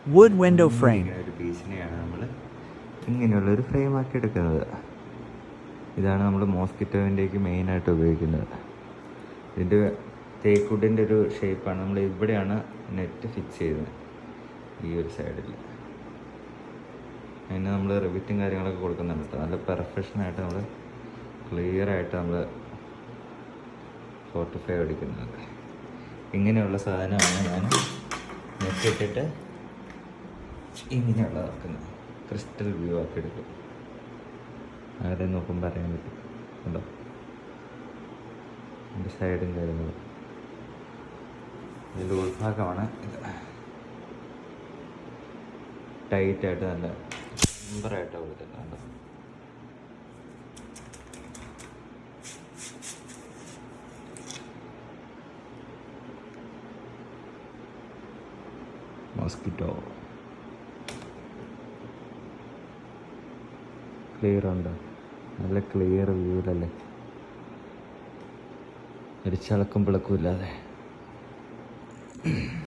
Wood window frame. ഒരു പീസിനെയാണ് നമ്മൾ ഇങ്ങനെയുള്ളൊരു ഫ്രെയിം ആക്കി എടുക്കുന്നത്. ഇതാണ് നമ്മൾ മോസ്കിറ്റോവിൻ്റെക്ക് മെയിനായിട്ട് ഉപയോഗിക്കുന്നത്. ഇതിൻ്റെ തേക്കുഡിൻ്റെ ഒരു ഷേപ്പാണ്. നമ്മൾ ഇവിടെയാണ് നെറ്റ് ഫിക്സ് ചെയ്യുന്നത്, ഈ ഒരു സൈഡിൽ. അതിന് നമ്മൾ റിവിറ്റും കാര്യങ്ങളൊക്കെ കൊടുക്കുന്നുണ്ട് കേട്ടോ. നല്ല പെർഫെക്ഷനായിട്ട് നമ്മൾ ക്ലിയറായിട്ട് നമ്മൾ 45 അടിക്കുന്നത്. ഇങ്ങനെയുള്ള സാധനമാണ് ഞാൻ നെറ്റ് ഇട്ടിട്ട് ഇങ്ങനെയുള്ളതാക്കുന്നത്. ക്രിസ്റ്റൽ വ്യൂ ആക്കി എടുക്കും. ആരെ നോക്കുമ്പോൾ അറിയാൻ പറ്റും കേട്ടോ, എൻ്റെ സൈഡും കാര്യങ്ങളും. ഇതിൻ്റെ ഉൾഭാഗമാണ് ഇത്. ടൈറ്റായിട്ട് നല്ല സിമ്പറായിട്ടാണ് കൊടുത്തിട്ടുണ്ട്. മോസ്കിറ്റോ ക്ലിയർ ഉണ്ട്, നല്ല ക്ലിയർ വ്യൂലല്ലേ, ഒരു ചളക്കും പിളക്കും ഇല്ലാതെ.